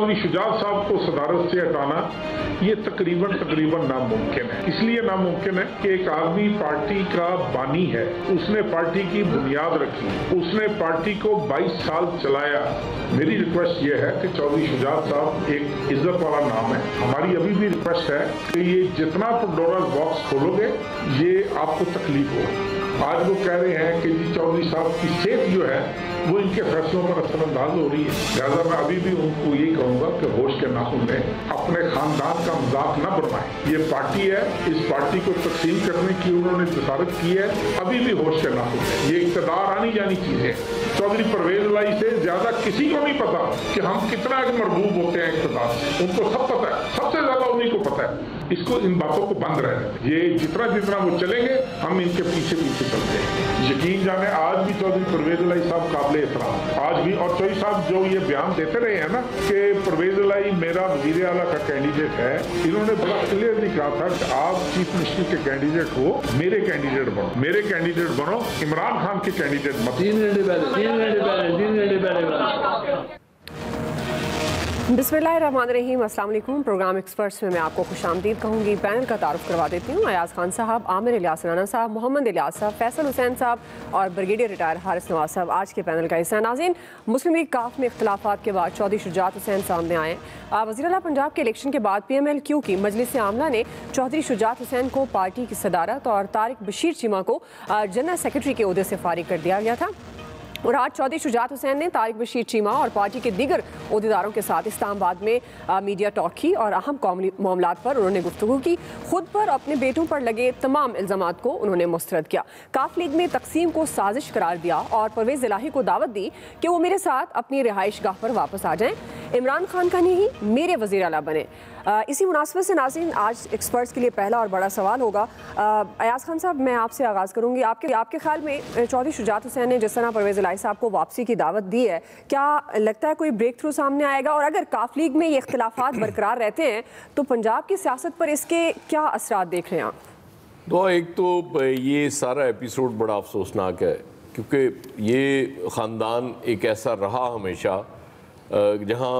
चौधरी शुजात साहब को सदारत से हटाना ये तकरीबन नामुमकिन है। इसलिए नामुमकिन है कि एक आदमी पार्टी का बानी है, उसने पार्टी की बुनियाद रखी, उसने पार्टी को 22 साल चलाया। मेरी रिक्वेस्ट ये है कि चौधरी शुजात साहब एक इज्जत वाला नाम है। हमारी अभी भी रिक्वेस्ट है कि ये जितना पंडोरा बॉक्स खोलोगे ये आपको तकलीफ हो। आज वो कह रहे हैं कि जी चौधरी साहब की सेहत जो है वो इनके फैसलों पर असरअंदाज हो रही है। लिहाजा मैं अभी भी उनको यही कहूंगा कि होश के नाखून में अपने खानदान का मजाक न बनवाएं। ये पार्टी है, इस पार्टी को तकसीम करने की उन्होंने जसारत की है, अभी भी होश के नाखून है। ये इक़्तिदार आनी जानी चीजें। चौधरी परवेज लाई से ज्यादा किसी को नहीं पता कि हम कितना मरबूब होते हैं इक़्तिदार से। उनको सब पता है, सबसे ज्यादा उन्हीं को पता है। इसको इन बातों को बंद रहने, ये जितना वो चलेंगे हम इनके पीछे चलते हैं। यकीन जाने आज भी चौधरी परवेज लाई साहब काबिल एहतराम आज भी, और चौधरी साहब जो ये बयान देते रहे हैं ना कि परवेज लाई मेरा वजीर आला का कैंडिडेट है, इन्होंने बड़ा क्लियरली कहा था कि आप चीफ मिनिस्टर के कैंडिडेट हो, मेरे कैंडिडेट बनो, मेरे कैंडिडेट बनो, इमरान खान के कैंडिडेट मत। 3 घंटे पहले बिस्मिल्लाहिर्रहमानिर्रहीम। अस्सलाम वालेकुम। प्रोग्राम एक्सपर्ट्स में मैं आपको खुशामदीद कहूँगी। पैनल का तारुफ करवा देती हूँ। अयाज खान साहब, आमिर इलियास राना साहब, मोहम्मद इलियास साहब, फैसल हुसैन साहब और ब्रिगेडियर रिटायर हारिस नवाज साहब आज के पैनल का हिस्सा। नाज़रीन, मुस्लिम लीग काफ में इख्तिलाफात के बाद चौधरी शुजात हुसैन सामने आए। वज़ीर आला पंजाब के इलेक्शन के बाद PMLQ की मजलिस आमला ने चौधरी शुजात हुसैन को पार्टी की सदारत और तारिक बशीर चीमा को जनरल सेक्रेटरी के ओहदे से फारिग कर दिया गया था। और आज चौधरी शुजात हुसैन ने तारिक बशीर चीमा और पार्टी के दीगर ओहदेदारों के साथ इस्लामाबाद में मीडिया टॉक की और अहम कौमी मामलात पर उन्होंने गुफ्तगू की। खुद पर अपने बेटों पर लगे तमाम इल्ज़ामात को उन्होंने मुस्तरद किया। काफ लीग में तकसीम को साजिश करार दिया और परवेज़ इलाही को दावत दी कि वो मेरे साथ अपनी रिहाइश गाह पर वापस आ जाएं, इमरान खान का नहीं मेरे वज़ीर आला बने। इसी मुनासिबत से नाज़रीन, आज एक्सपर्ट्स के लिए पहला और बड़ा सवाल होगा। अयाज खान साहब, मैं आपसे आगाज़ करूँगी। आपके ख्याल में चौधरी शुजात हुसैन ने जिस तरह परवेज़ इलाही साहब को वापसी की दावत दी है, क्या लगता है कोई ब्रेक थ्रू सामने आएगा? और अगर काफ लीग में ये इख्तिलाफात बरकरार रहते हैं तो पंजाब की सियासत पर इसके क्या असरात देख रहे हैं आप? तो एक तो ये सारा एपिसोड बड़ा अफसोसनाक है, क्योंकि ये ख़ानदान एक ऐसा रहा हमेशा जहाँ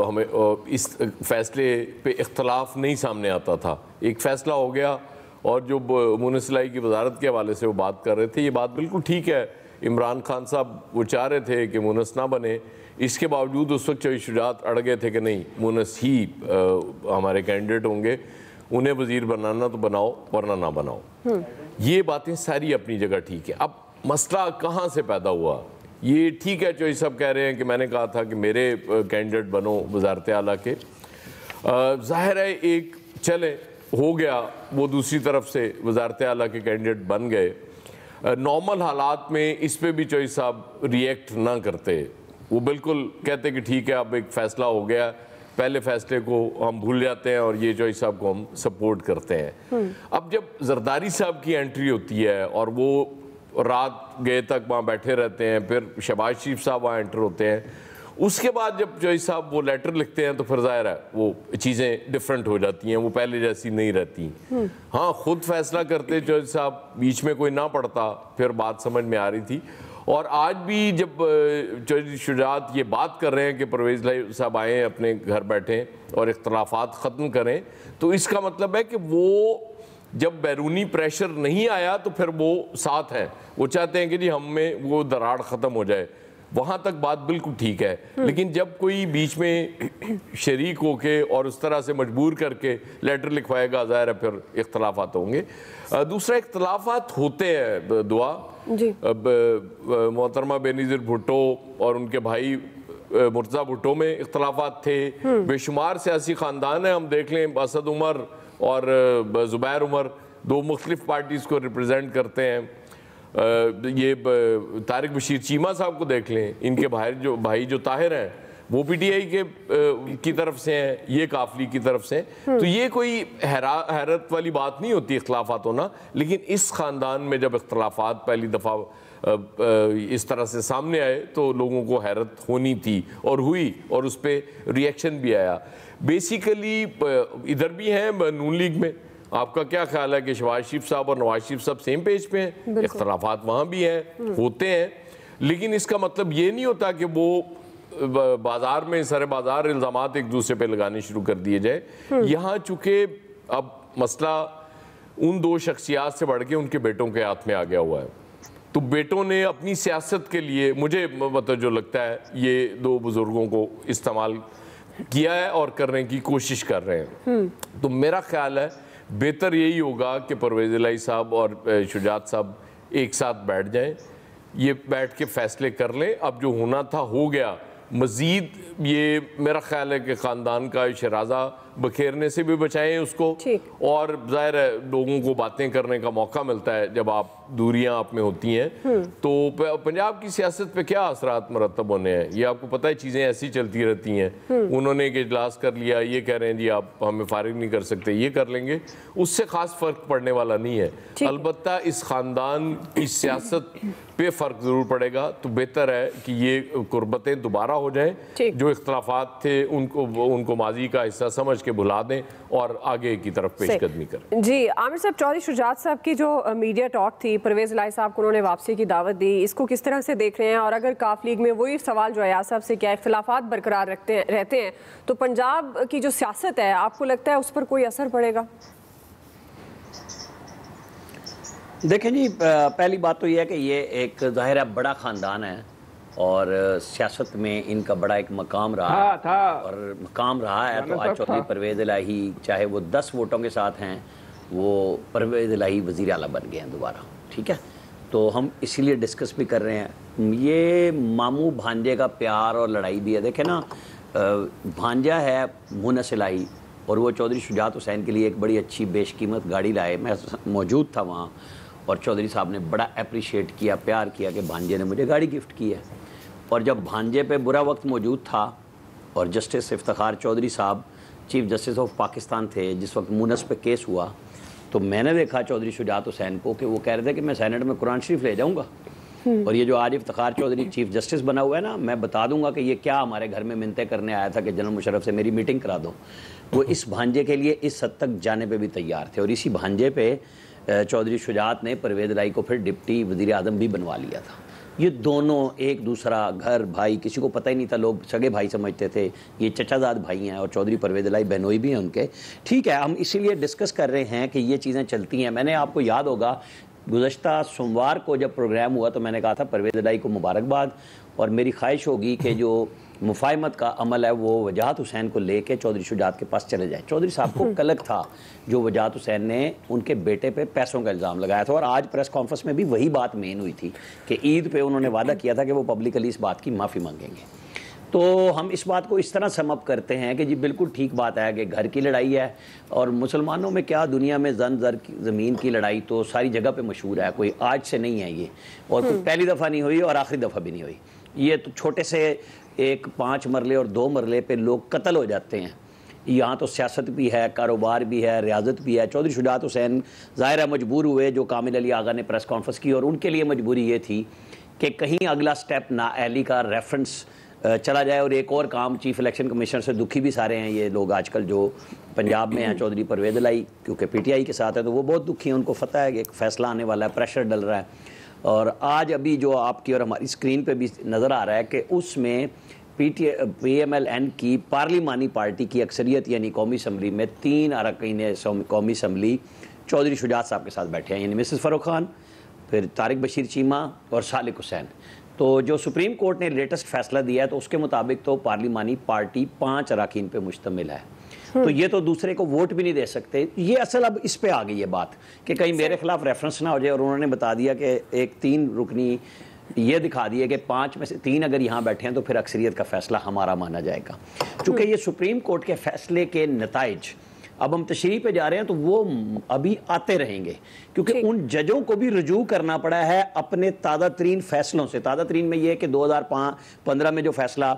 हमें इस फैसले पे इख्तलाफ नहीं सामने आता था। एक फ़ैसला हो गया और जो मुनसिलाई की वजारत के हवाले से वो बात कर रहे थे, ये बात बिल्कुल ठीक है। इमरान खान साहब वो चाह रहे थे कि मुनस ना बने, इसके बावजूद उस वक्त चौधरी शुजात अड़ गए थे कि नहीं, मुनस ही हमारे कैंडिडेट होंगे, उन्हें वज़ीर बनाना तो बनाओ वरना ना बनाओ। ये बातें सारी अपनी जगह ठीक है। अब मसला कहाँ से पैदा हुआ? ये ठीक है, चौधरी साहब कह रहे हैं कि मैंने कहा था कि मेरे कैंडिडेट बनो वज़ारत आला के। ज़ाहिर है एक चले हो गया, वो दूसरी तरफ से वज़ारत आला के कैंडिडेट बन गए। नॉर्मल हालात में इस पे भी चौधरी साहब रिएक्ट ना करते, वो बिल्कुल कहते कि ठीक है अब एक फ़ैसला हो गया, पहले फ़ैसले को हम भूल जाते हैं और ये चौधरी साहब को हम सपोर्ट करते हैं। अब जब जरदारी साहब की एंट्री होती है और वो रात गए तक वहाँ बैठे रहते हैं, फिर शहबाज शरीफ साहब वहाँ एंटर होते हैं, उसके बाद जब चौधरी साहब वो लेटर लिखते हैं तो फिर ज़ाहिर है वो चीज़ें डिफरेंट हो जाती हैं, वो पहले जैसी नहीं रहती। हाँ, खुद फैसला करते चौधरी साहब, बीच में कोई ना पड़ता, फिर बात समझ में आ रही थी। और आज भी जब चौधरी शुजात ये बात कर रहे हैं कि परवेज़ साहब आएँ अपने घर बैठें और इख्तलाफात ख़त्म करें, तो इसका मतलब है कि वो जब बैरूनी प्रेशर नहीं आया तो फिर वो साथ हैं, वो चाहते हैं कि जी हम में वो दरार ख़त्म हो जाए। वहाँ तक बात बिल्कुल ठीक है, लेकिन जब कोई बीच में शरीक होके और उस तरह से मजबूर करके लेटर लिखवाएगा, ज़ाहिर है फिर इख्तलाफात होंगे। दूसरा, इख्तलाफात होते हैं दुआ जी। अब मोहतरमा बेनज़ीर भुट्टो और उनके भाई मुर्तज़ा भुट्टो में इख्तलाफात थे। बेशुमार सियासी ख़ानदान है, हम देख लें असद उमर और ज़ुबैर उमर, दो मुख्तलिफ पार्टीज़ को रिप्रेजेंट करते हैं। ये तारिक बशीर चीमा साहब को देख लें, इनके भाई जो ताहिर हैं वो PTI की तरफ से हैं, ये काफ लीग की तरफ से। तो ये कोई हैरत वाली बात नहीं होती इख्तलाफात होना, लेकिन इस ख़ानदान में जब इख्तलाफात पहली दफ़ा इस तरह से सामने आए तो लोगों को हैरत होनी थी और हुई, और उस पर रिएक्शन भी आया। बेसिकली इधर भी हैं नून लीग में, आपका क्या ख्याल है कि शहबाज शरीफ साहब और नवाज शरीफ साहब सेम पेज पे हैं? इख्तलाफात वहाँ भी हैं, होते हैं, लेकिन इसका मतलब ये नहीं होता कि वो बाजार में सारे बाजार इल्ज़ामात एक दूसरे पे लगाने शुरू कर दिए जाए। यहाँ चूँकि अब मसला उन दो शख्सियात से बढ़ के उनके बेटों के हाथ में आ गया हुआ है, तो बेटों ने अपनी सियासत के लिए, मुझे मतलब जो लगता है ये दो बुज़ुर्गों को इस्तेमाल किया है और करने की कोशिश कर रहे हैं। तो मेरा ख्याल है बेहतर यही होगा कि परवेज़ इलाही साहब और शुजात साहब एक साथ बैठ जाएं, ये बैठ के फैसले कर लें। अब जो होना था हो गया, मज़ीद ये मेरा ख्याल है कि ख़ानदान का शराजा बखेरने से भी बचाएं उसको, और ज़ाहिर है लोगों को बातें करने का मौका मिलता है जब आप दूरियां आप में होती हैं। तो पंजाब की सियासत पे क्या असरात मरतब होने हैं, ये आपको पता है, चीज़ें ऐसी चलती रहती हैं। उन्होंने एक इजलास कर लिया, ये कह रहे हैं जी आप हमें फारिग नहीं कर सकते, ये कर लेंगे, उससे ख़ास फ़र्क पड़ने वाला नहीं है। अलबत्ता इस ख़ानदान की सियासत पे फ़र्क ज़रूर पड़ेगा। तो बेहतर है कि ये कुर्बतें दोबारा हो जाएँ, जो इख्तलाफात थे उनको माजी का हिस्सा समझ के भुला दें और आगे की तरफ पेशकदमी करें। जी आमिर साहब, चौधरी शुजात साहब की जो मीडिया टॉक थी, परवेज़ इलाही साहब को उन्होंने वापसी की दावत दी, इसको किस तरह से देख रहे हैं? और अगर काफ लीग में वही सवाल जो अयाज साहब से क्या इख्तलाफात बरकरार रहते हैं तो पंजाब की जो सियासत है, आपको लगता है उस पर कोई असर पड़ेगा? देखें जी, पहली बात तो यह है कि ये एक ज़ाहिर है बड़ा ख़ानदान है और सियासत में इनका बड़ा एक मकाम रहा था और मकाम रहा है। तो आज चौधरी परवेज़ इलाही चाहे वो 10 वोटों के साथ हैं, वो परवेज़ इलाही वज़ीर आला बन गए हैं दोबारा, ठीक है। तो हम इसीलिए डिस्कस भी कर रहे हैं। ये मामू भांजे का प्यार और लड़ाई भी है। देखें ना, भांजा है मुनस इलाही और वो चौधरी शुजात हुसैन के लिए एक बड़ी अच्छी बेशकीमत गाड़ी लाए। मैं मौजूद था वहाँ और चौधरी साहब ने बड़ा अप्रिशिएट किया, प्यार किया कि भांजे ने मुझे गाड़ी गिफ्ट की है। और जब भांजे पे बुरा वक्त मौजूद था और जस्टिस इफ्तिखार चौधरी साहब चीफ जस्टिस ऑफ पाकिस्तान थे जिस वक्त मुनस पे केस हुआ, तो मैंने देखा चौधरी शुजात हुसैन को कि वो कह रहे थे कि मैं सेनेट में कुरान शरीफ ले जाऊँगा। और ये जो आज इफ्तिखार चौधरी चीफ जस्टिस बना हुआ है ना, मैं बता दूंगा कि ये क्या हमारे घर में मिन्नतें करने आया था कि जनरल मुशर्रफ से मेरी मीटिंग करा दो। वो इस भांजे के लिए इस हद तक जाने पे भी तैयार थे। और इसी भांजे पे चौधरी शुजात ने परवेज़ इलाही को फिर डिप्टी वज़ीर आज़म भी बनवा लिया था। ये दोनों एक दूसरा घर भाई, किसी को पता ही नहीं था, लोग सगे भाई समझते थे। ये चचाजाद भाई हैं और चौधरी परवेज़ इलाही बहनोई भी हैं उनके, ठीक है। हम इसीलिए डिस्कस कर रहे हैं कि ये चीज़ें चलती हैं। मैंने, आपको याद होगा, गुज़श्ता सोमवार को जब प्रोग्राम हुआ तो मैंने कहा था परवेज़ इलाही को मुबारकबाद, और मेरी ख्वाहिश होगी कि जो मुफाहमत का अमल है वो वजाहत हुसैन को लेके चौधरी शुजात के पास चले जाए। चौधरी साहब को कलक था जो वजाहत हुसैन ने उनके बेटे पे पैसों का इल्ज़ाम लगाया था। और आज प्रेस कॉन्फ्रेंस में भी वही बात मेन हुई थी कि ईद पे उन्होंने वादा किया था कि वो पब्लिकली इस बात की माफ़ी मांगेंगे। तो हम इस बात को इस तरह समअप करते हैं कि जी बिल्कुल ठीक बात है कि घर की लड़ाई है, और मुसलमानों में क्या, दुनिया में ज़मीन की लड़ाई तो सारी जगह पे मशहूर है, कोई आज से नहीं है ये, और कोई पहली दफ़ा नहीं हुई और आखिरी दफ़ा भी नहीं हुई। ये तो छोटे से एक 5 मरले और 2 मरले पे लोग कत्ल हो जाते हैं। यहाँ तो सियासत भी है, कारोबार भी है, रियाजत भी है। चौधरी शुजात हुसैन ज़ाहिर है मजबूर हुए, जो कामिल अली आगा ने प्रेस कॉन्फ्रेंस की, और उनके लिए मजबूरी ये थी कि कहीं अगला स्टेप नाअहली का रेफरेंस चला जाए। और एक और काम, चीफ इलेक्शन कमीशनर से दुखी भी सारे हैं ये लोग आजकल जो पंजाब में हैं, चौधरी परवेज़ इलाही क्योंकि PTI के साथ है तो वो बहुत दुखी हैं। उनको पता है कि एक फ़ैसला आने वाला है, प्रेशर डल रहा है। और आज अभी जो आपकी और हमारी स्क्रीन पे भी नज़र आ रहा है कि उसमें PMLN की पार्लिमानी पार्टी की अक्सरियत यानी कौमी असम्बली में 3 अरकान कौमी असम्बली चौधरी शुजात साहब के साथ बैठे हैं, यानी मिसेस फ़ारूक खान, फिर तारिक बशीर चीमा और सालिक हुसैन। तो जो सुप्रीम कोर्ट ने लेटेस्ट फैसला दिया है तो उसके मुताबिक तो पार्लिमानी पार्टी 5 अरकान पे मुश्तमिल है। तो ये तो दूसरे को वोट भी नहीं दे सकते। ये असल अब इस पे आ गई है बात कि कहीं मेरे खिलाफ रेफरेंस ना हो जाए। और उन्होंने बता दिया कि एक 3 रुकनी ये दिखा दिए कि 5 में से 3 अगर यहाँ बैठे हैं तो फिर अक्सरियत का फैसला हमारा माना जाएगा। चूँकि ये सुप्रीम कोर्ट के फैसले के नताइज अब हम तशरीह पे जा रहे हैं तो वो अभी आते रहेंगे, क्योंकि उन जजों को भी रुजू करना पड़ा है अपने ताज़ा तरीन फैसलों से। ताज़ा तरीन में ये कि 2015 में जो फैसला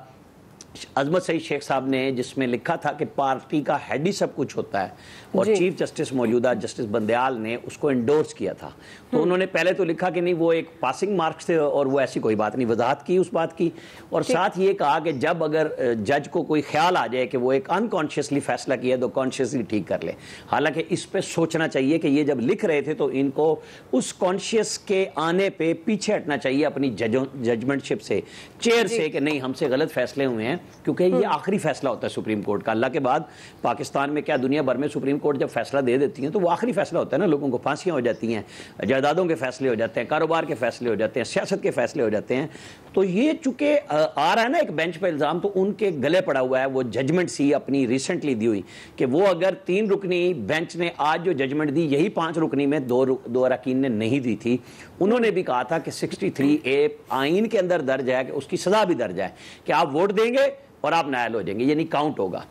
अजमत सईद शेख साहब ने, जिसमें लिखा था कि पार्टी का हेड ही सब कुछ होता है, और चीफ जस्टिस मौजूदा जस्टिस बंदयाल ने उसको एंडोर्स किया था। तो उन्होंने पहले तो लिखा कि नहीं वो एक पासिंग मार्क्स थे और वो ऐसी कोई बात नहीं, वजाहत की उस बात की, और साथ ये कहा कि जब अगर जज को कोई ख्याल आ जाए कि वो एक अनकॉन्शियसली फैसला किया तो कॉन्शियसली ठीक कर ले। हालांकि इस पे सोचना चाहिए कि ये जब लिख रहे थे तो इनको उस कॉन्शियस के आने पे पीछे हटना चाहिए अपनी जजमेंटशिप से, चेयर से, कि नहीं हमसे गलत फैसले हुए हैं, क्योंकि ये आखिरी फैसला होता है सुप्रीम कोर्ट का। अल्लाह के बाद पाकिस्तान में क्या दुनिया भर में सुप्रीम कोर्ट जब फैसला दे देती है तो वो आखिरी फैसला होता है ना, लोगों को फांसियां हो जाती हैं, जायदादों के फैसले हो जाते हैं, कारोबार के फैसले हो जाते हैं, सियासत के फैसले हो जाते हैं। तो ये चूंकि आ रहा है ना एक बेंच पर इल्ज़ाम, तो उनके गले पड़ा हुआ है वो जजमेंट सी अपनी रिसेंटली दी हुई, कि वो अगर 3 रुकनी बेंच ने आज जो जजमेंट दी यही 5 रुकनी में 2 अरकान ने नहीं दी थी। उन्होंने भी कहा था कि 63A आइन के अंदर दर्ज है कि उसकी सजा भी दर्ज है कि आप वोट देंगे और आप नाअहल हो जाएंगे, यानी काउंट होगा।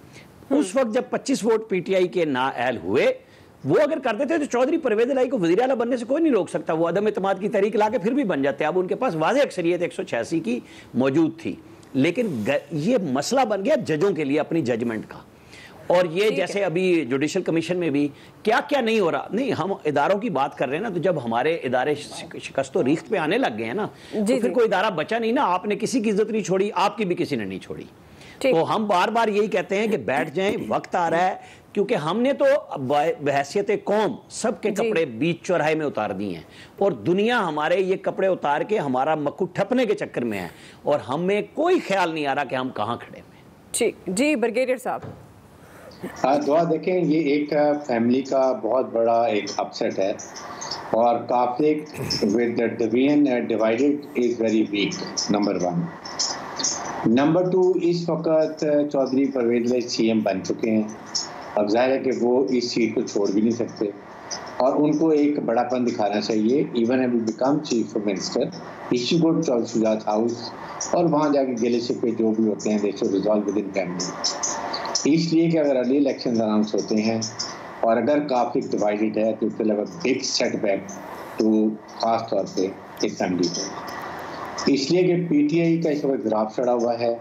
उस वक्त जब 25 वोट पीटीआई के नाअहल हुए, वो अगर कर देते तो चौधरी परवेज इलाही को वज़ीर आला बनने से कोई नहीं रोक सकता, वो अदम इत्तेमाद की तहरीक ला के फिर भी बन जाते। अब उनके पास वाज़ेह अक्सरियत 186 की मौजूद थी, लेकिन ये मसला बन गया जजों के लिए अपनी जजमेंट का। और ये जैसे अभी जुडिशल कमीशन में भी क्या क्या नहीं हो रहा, नहीं हम इदारों की बात कर रहे हैं ना, तो जब हमारे इदारे शिकस्त रीख्त पे आने लग गए हैं ना, तो फिर कोई इदारा बचा नहीं ना। आपने किसी की इज्जत नहीं छोड़ी, आपकी भी किसी ने नहीं छोड़ी। तो हम बार बार यही कहते हैं कि बैठ जाएं, वक्त आ रहा है, क्योंकि हमने तो बहैसियत कौम सबके कपड़े बीच चौराहे में उतार दिए हैं, और दुनिया हमारे ये कपड़े उतार के हमारा मक्खू ठपने के चक्कर में है, और हमें कोई ख्याल नहीं आ रहा कि हम कहाँ खड़े हैं। ठीक जी, ब्रिगेडियर साहब। दुआ देखें, ये एक फैमिली का बहुत बड़ा एक अपसेट है, और conflict with the division divided is very weak, number 1। Number 2, इस वक्त चौधरी परवेज इलाही सीएम बन चुके हैं। अब जाहिर है कि वो इस सीट को छोड़ भी नहीं सकते, और उनको एक बड़ापन दिखाना चाहिए। इवन अभी become chief minister, he should go to Shujaat house, और वहाँ जाके गिले शिकवे जो भी होते हैं they should resolve within family. इसलिए कि अगर अर्ली इलेक्शन अनाउंस होते हैं और अगर कॉन्फ्लिक्ट डिवाइडेड है तो it will have a big setback to खास तौर पे एक फैमिली को। इसलिए कि पीटीआई का इस वक्त गिराफ चढ़ा हुआ है।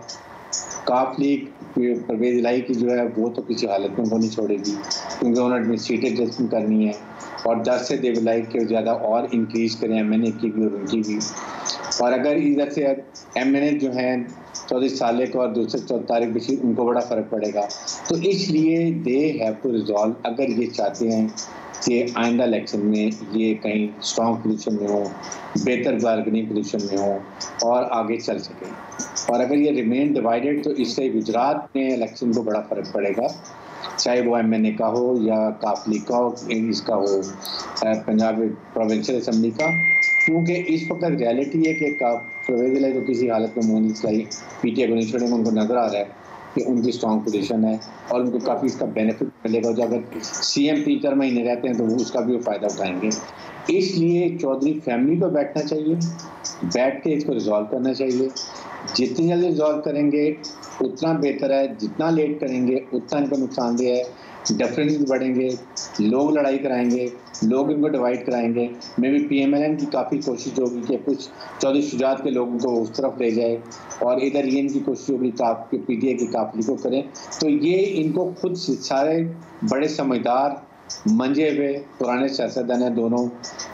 कॉन्फ्लिक्ट परवेज इलाही की जो है वो तो किसी हालत में वो नहीं छोड़ेगी, क्योंकि उन्होंने सीटें एडजस्टमेंट करनी है, और 10 से देव लाइक के ज़्यादा और इंक्रीज करें एमएनए की भी और उनकी भी। और अगर इधर से एमएनए जो हैं 14 साल को और दूसरे 14 तारीख बशीर, उनको बड़ा फ़र्क पड़ेगा। तो इसलिए दे हैव टू रिजॉल्व, अगर ये चाहते हैं कि आइंदा इलेक्शन में ये कहीं स्ट्रॉन्ग पोजीशन में हो, बेहतर बार्गेनिंग पोजीशन में हो और आगे चल सके। और अगर ये रिमेन डिवाइडेड तो इससे गुजरात में इलेक्शन को बड़ा फ़र्क पड़ेगा, चाहे वो एमएनए का हो या काफली का हो, इसका हो पंजाब प्रोविंशियल असम्बली का। क्योंकि इस वक्त रियलिटी है कि परवेज इलाही तो किसी हालत में मुंह नहीं चलाई, पीटीआई को नहीं छोड़ेंगे। उनको नजर आ रहा है कि उनकी स्ट्रॉन्ग पोजीशन है और उनको काफ़ी इसका बेनिफिट मिलेगा। जो अगर सीएम 3-4 महीने रहते हैं तो वो उसका भी वो फ़ायदा उठाएंगे। इसलिए चौधरी फैमिली को बैठना चाहिए, बैठ के इसको रिजॉल्व करना चाहिए। जितनी जल्दी रिजॉल्व करेंगे उतना बेहतर है, जितना लेट करेंगे उतना इनको नुकसानदेह है। डिफरेंसेस बढ़ेंगे, लोग लड़ाई कराएंगे, लोग इनको डिवाइड कराएंगे। मे बी पीएमएलएन की काफ़ी कोशिश होगी कि कुछ चौधरी शुजात के लोगों को उस तरफ ले जाए, और इधर ये इनकी कोशिश होगी कि पीटीआई की काफली को करें। तो ये इनको खुद सारे बड़े समझदार मंजे हुए पुराने सियासतदान हैं दोनों,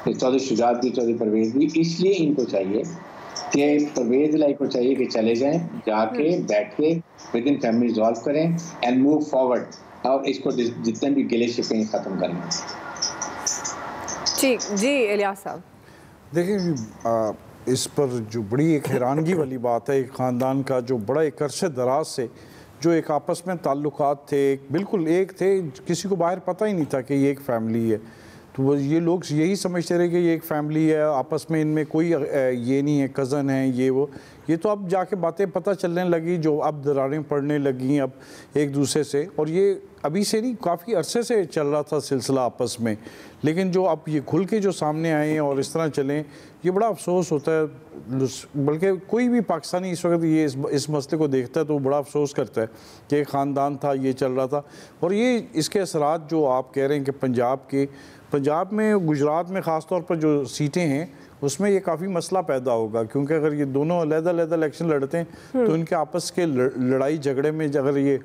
चौधरी शुजात भी चौधरी परवेज भी। इसलिए इनको चाहिए कि परवेज इलाही को चाहिए कि चले जाएं, जाके बैठ के विद इन फैमिली रिजॉल्व करें एंड मूव फॉरवर्ड, और इसको जितने भी गिले शिकवे खत्म करें। ठीक जी, इलियास साहब। देखिए, इस पर जो बड़ी एक हैरानगी वाली बात है, एक ख़ानदान का जो बड़ा एक अरसे दराज से जो एक आपस में ताल्लुकात थे, बिल्कुल एक थे, किसी को बाहर पता ही नहीं था कि ये एक फैमिली है। तो वो ये लोग यही समझते रहे कि ये एक फैमिली है, आपस में इनमें कोई ये नहीं है, कज़न है ये वो। ये तो अब जाके बातें पता चलने लगी, जो अब दरारें पड़ने लगी अब एक दूसरे से, और ये अभी से नहीं काफ़ी अरसे से चल रहा था सिलसिला आपस में। लेकिन जो अब ये खुल के जो सामने आए और इस तरह चलें, ये बड़ा अफसोस होता है। बल्कि कोई भी पाकिस्तानी इस वक्त ये इस मसले को देखता है तो बड़ा अफसोस करता है कि एक ख़ानदान था, ये चल रहा था। और ये इसके असरात जो आप कह रहे हैं कि पंजाब में गुजरात में ख़ास तौर पर जो सीटें हैं उसमें ये काफ़ी मसला पैदा होगा, क्योंकि अगर ये दोनों अलग-अलग इलेक्शन लड़ते हैं तो इनके आपस के लड़ाई झगड़े में अगर ये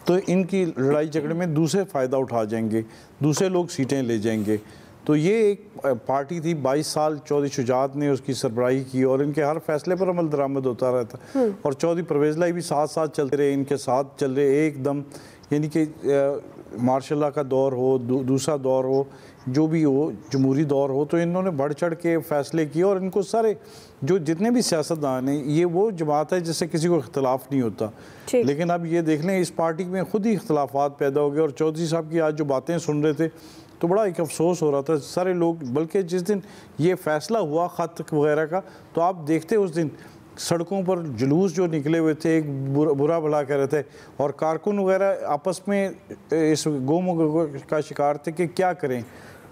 तो इनकी लड़ाई झगड़े में दूसरे फ़ायदा उठा जाएंगे, दूसरे लोग सीटें ले जाएंगे। तो ये एक पार्टी थी, 22 साल चौधरी शुजात ने उसकी सरबराही की और इनके हर फैसले पर अमल दरामद होता रहता। और चौधरी परवेज़ लाई भी साथ साथ चलते रहे, इनके साथ चल रहे एकदम, यानी कि मार्शल का दौर हो, दूसरा दौर हो, जो भी हो, जमहूरी दौर हो, तो इन्होंने बढ़ चढ़ के फैसले किए। और इनको सारे जो जितने भी सियासतदान हैं, ये वो जमात है जिससे किसी को इख्तलाफ नहीं होता। लेकिन अब ये देख लें, इस पार्टी में खुद ही इख्तलाफात पैदा हो गए। और चौधरी साहब की आज जो बातें सुन रहे थे तो बड़ा एक अफसोस हो रहा था। सारे लोग, बल्कि जिस दिन ये फैसला हुआ ख़त वगैरह का, तो आप देखते उस दिन सड़कों पर जुलूस जो निकले हुए थे, एक बुरा भला कह रहे थे, और कारकुन वगैरह आपस में इस गोम का शिकार थे कि क्या करें,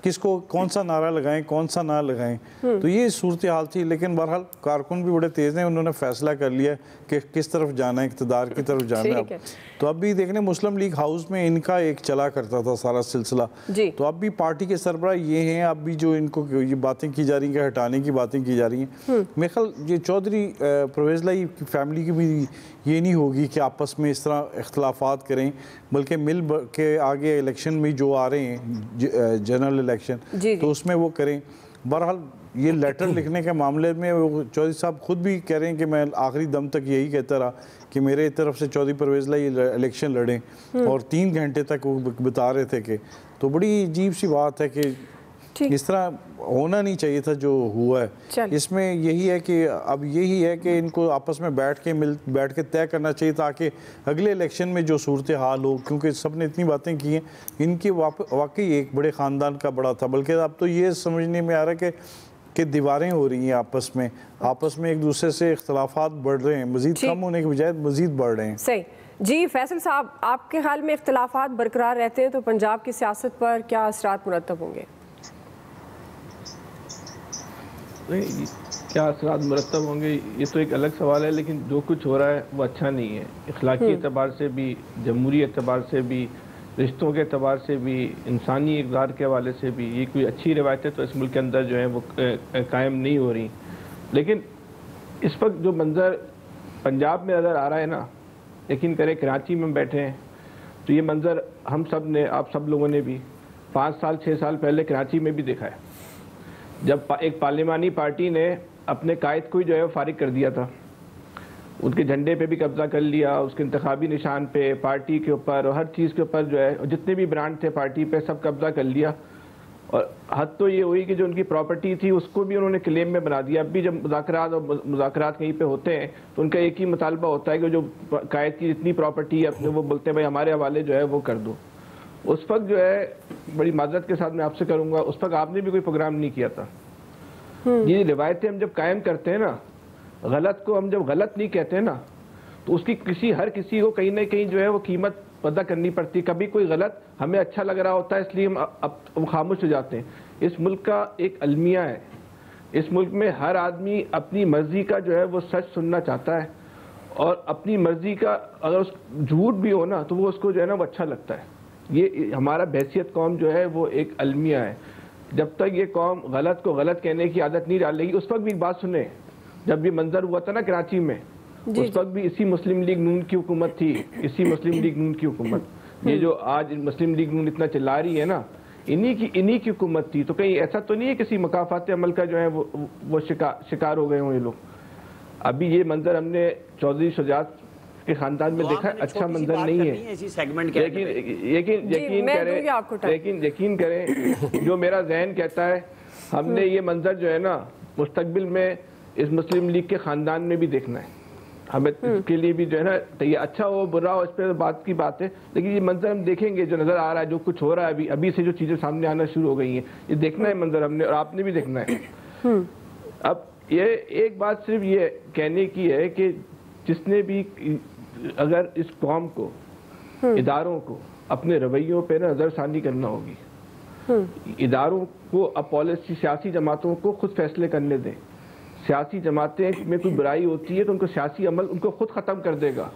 किसको कौन सा नारा लगाएं, कौन सा ना लगाएं। तो ये सूरत हाल थी। लेकिन बहरहाल कारकुन भी बड़े तेज़ हैं, उन्होंने फैसला कर लिया कि किस तरफ जाना है, इक़्तिदार की तरफ जाना है। तो अब भी देखने मुस्लिम लीग हाउस में इनका एक चला करता था सारा सिलसिला। तो अब भी पार्टी के सरबराह ये हैं, अब भी जो इनको ये बातें की जा रही हैं, हटाने की बातें की जा रही हैं। मेरे ख्याल ये चौधरी परवेज़ लाई की फैमिली की भी ये नहीं होगी कि आपस में इस तरह इख्तलाफात करें, बल्कि मिल के आगे इलेक्शन में जो आ रहे हैं जनरल इलेक्शन, तो उसमें वो करें। बहरहाल ये लेटर लिखने के मामले में वो चौधरी साहब खुद भी कह रहे हैं कि मैं आखिरी दम तक यही कहता रहा कि मेरे तरफ से चौधरी परवेज़ लाई इलेक्शन लड़ें, और 3 घंटे तक वो बता रहे थे कि, तो बड़ी अजीब सी बात है कि इस तरह होना नहीं चाहिए था जो हुआ है। इसमें यही है कि अब यही है कि इनको आपस में बैठ के तय करना चाहिए, ताकि अगले इलेक्शन में जो सूरत हाल हो, क्योंकि सब ने इतनी बातें की हैं, इनकी वाकई एक बड़े ख़ानदान का बड़ा था। बल्कि अब तो ये समझने में आ रहा है कि दीवारें हो रही हैं आपस में एक दूसरे से इख्तलाफात बढ़ रहे हैं, मज़ीद कम होने के बजाय मज़ीद बढ़ रहे हैं। सही जी। फैसल साहब, आपके ख्याल में इख्तलाफात बरकरार रहते हैं तो पंजाब की सियासत पर क्या असरात मुरतब होंगे? नहीं, क्या असरात मुरतब होंगे ये तो एक अलग सवाल है, लेकिन जो कुछ हो रहा है वो अच्छा नहीं है। इखलाकी एतबार से भी, जमहूरी एतबार से भी, रिश्तों के एतबार से भी, इंसानी इक़दार के हवाले से भी ये कोई अच्छी रवायतें तो इस मुल्क के अंदर जो है वो कायम नहीं हो रही। लेकिन इस वक्त जो मंज़र पंजाब में नज़र आ रहा है ना, यकीन करें कराची में बैठे हैं तो ये मंज़र हम सब ने, आप सब लोगों ने भी 5 साल 6 साल पहले कराची में भी देखा है, जब एक पार्लिमानी पार्टी ने अपने कायद को ही जो है फारिग कर दिया था, उनके झंडे पे भी कब्जा कर लिया, उसके इंतखाबी निशान पे, पार्टी के ऊपर और हर चीज़ के ऊपर जो है जितने भी ब्रांड थे पार्टी पे सब कब्जा कर लिया। और हद तो ये हुई कि जो उनकी प्रॉपर्टी थी उसको भी उन्होंने क्लेम में बना दिया। अब भी जब मुज़ाकरात कहीं पे होते हैं तो उनका एक ही मुतालबा होता है कि जो कायद की जितनी प्रॉपर्टी है अपने, वो बोलते हैं भाई हमारे हवाले जो है वो कर दो। उस वक्त जो है, बड़ी माजरत के साथ मैं आपसे करूँगा, उस वक्त आपने भी कोई प्रोग्राम नहीं किया था। ये रिवायतें हम जब कायम करते हैं ना, गलत को हम जब गलत नहीं कहते हैं ना, तो उसकी हर किसी को कहीं ना कहीं जो है वो कीमत अदा करनी पड़ती। कभी कोई गलत हमें अच्छा लग रहा होता है इसलिए हम खामोश हो जाते हैं। इस मुल्क का एक अलमिया है, इस मुल्क में हर आदमी अपनी मर्जी का जो है वो सच सुनना चाहता है, और अपनी मर्जी का अगर उस झूठ भी हो ना तो वो उसको जो है ना वो अच्छा लगता है। ये हमारा बहसियत कौम जो है वो एक अलमिया है। जब तक ये कौम गलत को गलत कहने की आदत नहीं डालेगी, उस वक्त भी एक बात सुने, जब भी मंजर हुआ था ना कराची में, उस वक्त भी इसी मुस्लिम लीग नून की हुकूमत थी, इसी मुस्लिम लीग नून की हुकूमत। ये जो आज मुस्लिम लीग नून इतना चिल्ला रही है ना, इन्हीं की हुकूमत थी। तो कहीं ऐसा तो नहीं है किसी मकाफात अमल का जो है वो शिकार हो गए हों ये लोग। अभी ये मंजर हमने चौधरी शुजात के खानदान में देखा, अच्छा मंजर नहीं है। लेकिन यकीन करें जो मेरा जहन कहता है, हमने ये मंजर जो है ना मुस्तकबिल में इस मुस्लिम लीग के खानदान में भी देखना है। हमें इसके लिए भी जो है ना, तो ये अच्छा हो बुरा हो इस पर बात की बात है, लेकिन ये मंजर हम देखेंगे जो नज़र आ रहा है, जो कुछ हो रहा है अभी से जो चीज़ें सामने आना शुरू हो गई हैं, ये देखना है मंजर हमने, और आपने भी देखना है। अब ये एक बात सिर्फ ये कहने की है कि जिसने भी अगर इस कौम को, इदारों को अपने रवैयों पे नज़रसानी करना होगी। इदारों को अब पॉलिसी, सियासी जमातों को खुद फैसले करने दें। सियासी जमातें में कोई बुराई होती है तो उनको सियासी अमल उनको खुद ख़त्म कर देगा।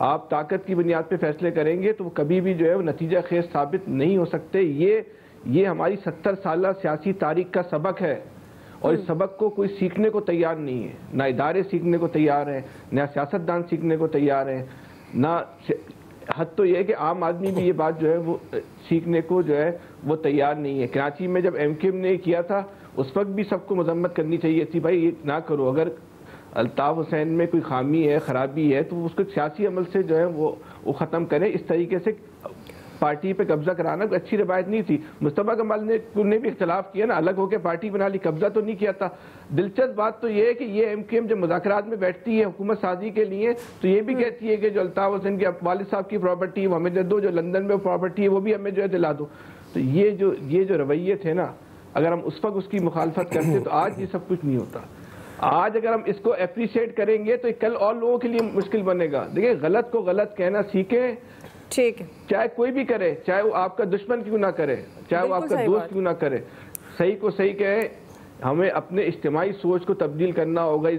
आप ताकत की बुनियाद पे फैसले करेंगे तो वो कभी भी जो है वो नतीजा खेज साबित नहीं हो सकते। ये हमारी 70 साल सियासी तारीख का सबक है, और इस सबक को कोई सीखने को तैयार नहीं है, ना इदारे सीखने को तैयार हैं, ना सियासतदान सीखने को तैयार हैं, ना हद तो ये है कि आम आदमी भी ये बात जो है वो सीखने को जो है वो तैयार नहीं है। कराची में जब MKM ने किया था उस वक्त भी सबको मजम्मत करनी चाहिए थी, भाई ये ना करो, अगर अल्ताफ़ हुसैन में कोई खामी है, ख़राबी है तो उसको सियासी अमल से जो है वो ख़त्म करें। इस तरीके से पार्टी पे कब्जा कराना कोई अच्छी रवायत नहीं थी। मुस्तफ़ा कमाल ने भी इख्तलाफ किया ना, अलग होकर पार्टी बना ली, कब्जा तो नहीं किया था। दिलचस्प बात तो ये है कि ये MKM जब मुज़ाकरात में बैठती है हुकूमत साजी के लिए तो ये भी कहती है कि जो अल्ताफ़ हुसैन के वालिद साहब की प्रॉपर्टी वो हमें दे दो, जो लंदन में प्रॉपर्टी है वो भी हमें जो है दिला दो। तो ये जो रवैये थे ना, अगर हम उस वक्त उसकी मुखालफत करते तो आज ये सब कुछ नहीं होता। आज अगर हम इसको अप्रिशिएट करेंगे तो कल और लोगों के लिए मुश्किल बनेगा। देखिए, गलत को गलत कहना सीखें, ठीक है, चाहे कोई भी करे, चाहे वो आपका दुश्मन क्यों ना करे, चाहे वो आपका दोस्त क्यों ना करे, सही को सही कहे। हमें अपने इज्तिमाई सोच को तब्दील करना होगा।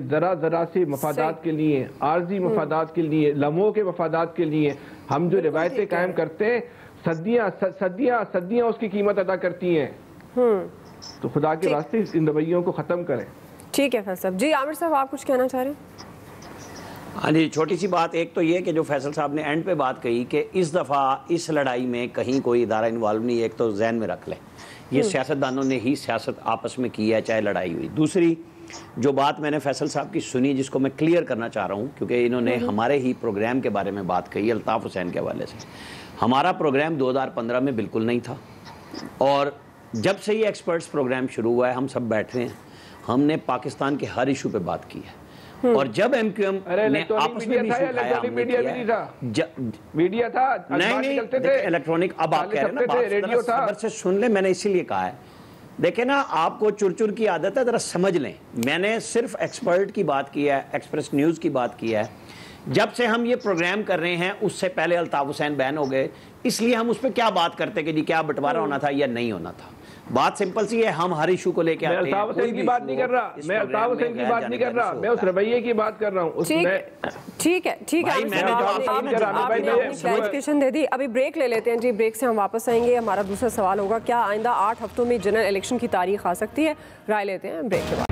जरा से मफादात के लिए, आर्जी मफादात के लिए, लम्हों के मफादात के लिए हम जो रिवायतें कायम करते हैं सदियाँ उसकी कीमत अदा करती हैं। तो खुदा के वास्ते इन रवैयों को ख़त्म करें। ठीक है फैसल जी। आमिर साहब आप कुछ कहना चाह रहे हैं? हाँ जी, छोटी सी बात। एक तो ये कि जो फैसल साहब ने एंड पे बात कही कि इस दफ़ा इस लड़ाई में कहीं कोई इदारा इन्वॉल्व नहीं, एक तो जहन में रख लें, ये सियासतदानों ने ही सियासत आपस में की है, चाहे लड़ाई हुई। दूसरी जो बात मैंने फैसल साहब की सुनी, जिसको मैं क्लियर करना चाह रहा हूँ, क्योंकि इन्होंने हमारे ही प्रोग्राम के बारे में बात कही अल्ताफ़ हुसैन के हवाले से। हमारा प्रोग्राम 2015 में बिल्कुल नहीं था, और जब से ये एक्सपर्ट्स प्रोग्राम शुरू हुआ है हम सब बैठ रहे हैं, हमने पाकिस्तान के हर इशू पे बात की है। और जब MKM ने आपस में भी मीडिया था, नहीं इलेक्ट्रॉनिक, अब आप कह रहे हैं रेडियो था, खबर से सुन ले, मैंने इसीलिए कहा है। देखे ना, आपको चुर की आदत है, जरा समझ लें। मैंने सिर्फ एक्सपर्ट की बात की है, एक्सप्रेस न्यूज़ की बात की है। जब से हम ये प्रोग्राम कर रहे हैं उससे पहले अल्ताफ़ हुसैन बैन हो गए, इसलिए हम उस पर क्या बात करते कि जी क्या बंटवारा होना था या नहीं होना था। बात सिंपल सी है, हम हर इशू को लेके आते हैं। मैं अल्ताफ़ हुसैन की बात नहीं कर रहा, मैं अल्ताफ़ हुसैन की बात नहीं कर रहा, मैं उस रवैये की बात कर रहा हूँ। ठीक है, क्लैरिफिकेशन दे दी। अभी ब्रेक ले लेते हैं जी, ब्रेक से हम वापस आएंगे। हमारा दूसरा सवाल होगा, क्या आइंदा 8 हफ्तों में जनरल इलेक्शन की तारीख आ सकती है? राय लेते हैं ब्रेक के बाद।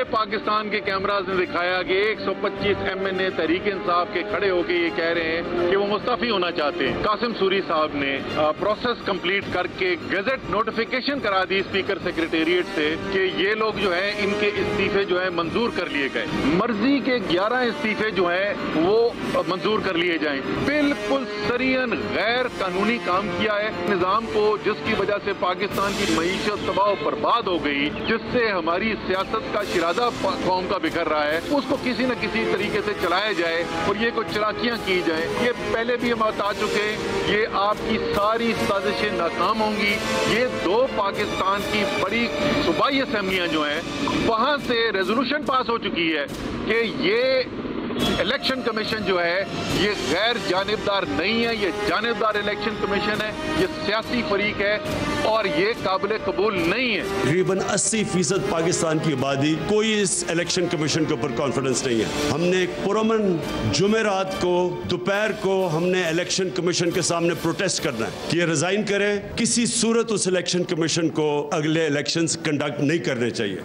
पाकिस्तान के कैमराज ने दिखाया कि 125 MNA तहरीक इंसाफ के खड़े होकर ये कह रहे हैं कि वो मुस्तफी होना चाहते हैं। कासिम सूरी साहब ने प्रोसेस कंप्लीट करके गजट नोटिफिकेशन करा दी स्पीकर सेक्रेटेरिएट से कि ये लोग जो है इनके इस्तीफे जो है मंजूर कर लिए गए। मर्जी के 11 इस्तीफे जो है वो मंजूर कर लिए जाएं। बिल्कुल सरियन गैर कानूनी काम किया है निजाम को, जिसकी वजह से पाकिस्तान की मईशत तबाह बर्बाद हो गई, जिससे हमारी सियासत का शिरादा कौम का बिखर रहा है, उसको किसी न किसी तरीके से चलाया जाए और ये कुछ चलाकियां की जाए। ये पहले भी हम बता चुके हैं, ये आपकी सारी साजिशें नाकाम होंगी। ये 2 पाकिस्तान की बड़ी सूबाई असेंबलियां जो हैं वहां से रेजोल्यूशन पास हो चुकी है कि ये इलेक्शन कमीशन जो है ये गैर जानिबदार नहीं है, ये जानिबदार इलेक्शन कमीशन है, ये सियासी फरीक है और ये काबिल कबूल नहीं है। तकरीबन 80% पाकिस्तान की आबादी कोई इस इलेक्शन कमीशन के ऊपर कॉन्फिडेंस नहीं है। हमने पुरअमन जुमेरात को दोपहर को हमने इलेक्शन कमीशन के सामने प्रोटेस्ट करना है कि ये रिजाइन करे। किसी सूरत उस इलेक्शन कमीशन को अगले इलेक्शंस कंडक्ट नहीं करने चाहिए।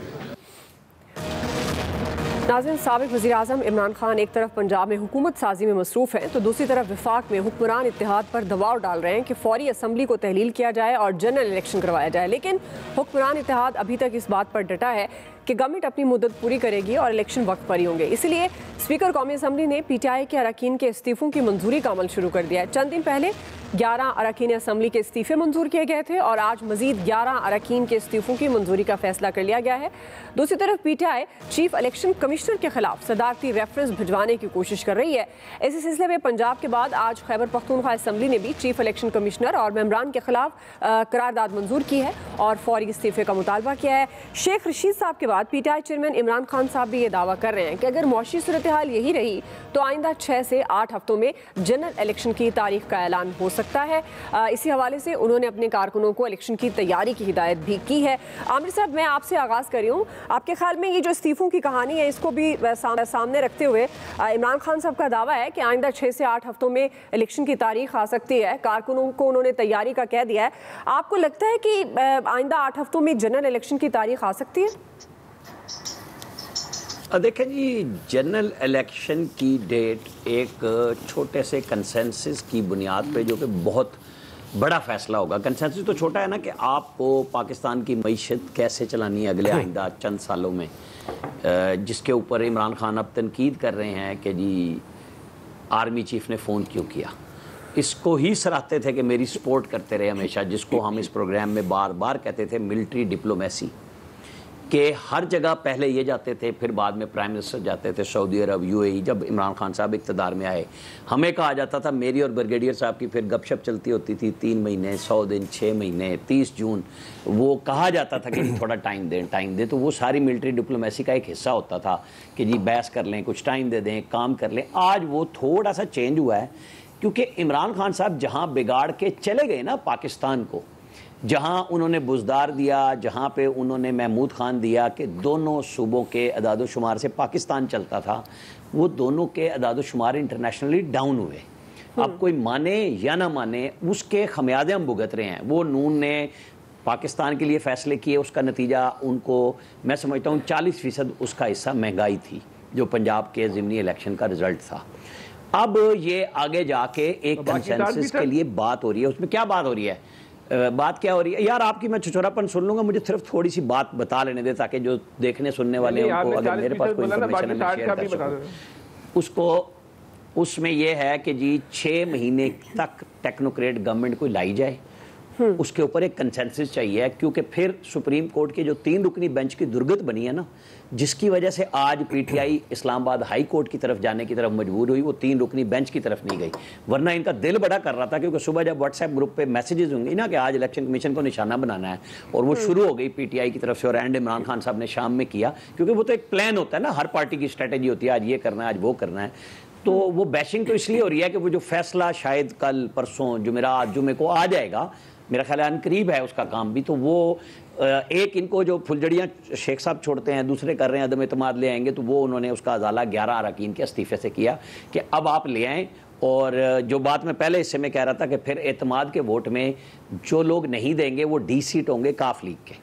नाज़रीन, साबिक़ वज़ीर-ए-आज़म इमरान खान एक तरफ पंजाब में हुकूमत साजी में मसरूफ़ हैं तो दूसरी तरफ वफाक में हुक्मरान इत्तेहाद पर दबाव डाल रहे हैं कि फौरी असम्बली को तहलील किया जाए और जनरल इलेक्शन करवाया जाए। लेकिन हुक्मरान इत्तेहाद अभी तक इस बात पर डटा है कि गवर्नमेंट अपनी मुद्दत पूरी करेगी और इलेक्शन वक्त पर ही होंगे। इसलिए स्पीकर कौमी असम्बली ने PTI के अरकान के इस्तीफ़ों की मंजूरी का अमल शुरू कर दिया है। चंद दिन पहले 11 अरकान असम्बली के इस्तीफ़े मंजूर किए गए थे और आज मजीद 11 अरकान के इस्तीफ़ों की मंजूरी का फैसला कर लिया गया है। दूसरी तरफ PTI चीफ इलेक्शन कमिश्नर के खिलाफ सदारती रेफरेंस भिजवाने की कोशिश कर रही है। इसी सिलसिले में पंजाब के बाद आज खैबर पख्तूनख्वा असम्बली ने भी चीफ इलेक्शन कमिश्नर और मेम्बरान के खिलाफ करारदाद मंजूर की है और फौरी इस्तीफ़े का मुतालबा किया है। शेख रशीद साहब के बाद पीटीआई चेयरमैन इमरान खान साहब भी ये दावा कर रहे हैं कि अगर मौशी सूरत हाल यही रही तो आइंदा 6 से 8 हफ्तों में जनरल इलेक्शन की तारीख का ऐलान हो सकता है। इसी हवाले से उन्होंने अपने कारकुनों को इलेक्शन की तैयारी की हिदायत भी की है। आमिर साहब, मैं आपसे आगाज़ कर रही हूँ, आपके ख्याल में ये जो इस्तीफों की कहानी है इसको भी सामने रखते हुए इमरान खान साहब का दावा है कि आइंदा 6 से 8 हफ्तों में इलेक्शन की तारीख आ सकती है, कारकुनों को उन्होंने तैयारी का कह दिया है। आपको लगता है कि आइंदा 8 हफ्तों में जनरल इलेक्शन की तारीख आ सकती है? देखें जी, जनरल इलेक्शन की डेट एक छोटे से कंसेंसस की बुनियाद पे, जो कि बहुत बड़ा फैसला होगा। कंसेंसस तो छोटा है ना कि आपको पाकिस्तान की मईशत कैसे चलानी है अगले आइंदा चंद सालों में, जिसके ऊपर इमरान खान अब तनकीद कर रहे हैं कि जी आर्मी चीफ ने फ़ोन क्यों किया। इसको ही सराहते थे कि मेरी सपोर्ट करते रहे हमेशा, जिसको हम इस प्रोग्राम में बार बार कहते थे मिलिट्री डिप्लोमेसी, कि हर जगह पहले ये जाते थे, फिर बाद में प्राइम मिनिस्टर जाते थे सऊदी अरब, यूएई। जब इमरान खान साहब इक़्तिदार में आए, हमें कहा जाता था, मेरी और ब्रिगेडियर साहब की फिर गपशप चलती होती थी, 3 महीने, 100 दिन, 6 महीने, 30 जून, वो कहा जाता था कि थोड़ा टाइम दें। तो वो सारी मिलिट्री डिप्लोमेसी का एक हिस्सा होता था कि जी बहस कर लें, कुछ टाइम दे दें, काम कर लें। आज वो थोड़ा सा चेंज हुआ है, क्योंकि इमरान खान साहब जहाँ बिगाड़ के चले गए ना पाकिस्तान को, जहाँ उन्होंने बुजदार दिया, जहाँ पे उन्होंने महमूद खान दिया कि दोनों सूबों के अदाद-ओ-शुमार से पाकिस्तान चलता था, वो दोनों के अदाद-ओ-शुमार इंटरनेशनली डाउन हुए। अब कोई माने या ना माने, उसके खमियाजे हम भुगत रहे हैं। वो नून ने पाकिस्तान के लिए फ़ैसले किए, उसका नतीजा उनको, मैं समझता हूँ 40% उसका हिस्सा महंगाई थी, जो पंजाब के ज़िमनी इलेक्शन का रिज़ल्ट था। अब ये आगे जाके एक कंसेंसस के लिए बात हो रही है। उसमें क्या बात हो रही है? बात क्या हो रही है यार? आपकी मैं छुछोरापन सुन लूंगा, मुझे सिर्फ थोड़ी सी बात बता लेने दे, ताकि जो देखने सुनने वाले हैं उनको, अगर मेरे पास कोई इन्फॉर्मेशन है मैं शेयर कर सकूं उसको। उसमें यह है कि जी 6 महीने तक टेक्नोक्रेट गवर्नमेंट को लाई जाए, उसके ऊपर एक कंसेंसस चाहिए, क्योंकि फिर सुप्रीम कोर्ट के जो 3 रुकनी बेंच की दुर्गत बनी है ना, जिसकी वजह से आज पीटीआई इस्लामाबाद हाई कोर्ट की तरफ जाने की तरफ मजबूर हुई, वो 3 रुकनी बेंच की तरफ नहीं गई। वरना इनका दिल बड़ा कर रहा था, क्योंकि सुबह जब व्हाट्सएप ग्रुप पे मैसेजेस होंगे ना कि आज इलेक्शन कमीशन को निशाना बनाना है, और वो शुरू हो गई पीटीआई की तरफ से, और एंड इमरान खान साहब ने शाम में किया, क्योंकि वो तो एक प्लान होता है ना, हर पार्टी की स्ट्रेटेजी होती है, आज ये करना है, आज वो करना है। तो वो बैशिंग तो इसलिए हो रही है कि वो जो फैसला शायद कल परसों जुमे को आ जाएगा, मेरा ख्याल है अनकरीब है उसका काम भी, तो वो एक इनको जो फुलझड़ियाँ शेख साहब छोड़ते हैं, दूसरे कर रहे हैं, अदम एतमाद ले आएंगे, तो वो उन्होंने उसका अजाला 11 अरकान के इस्तीफे से किया कि अब आप ले आएँ। और जो बात मैं पहले हिस्से में कह रहा था कि फिर एतमाद के वोट में जो लोग नहीं देंगे वो D सीट होंगे काफ लीग के,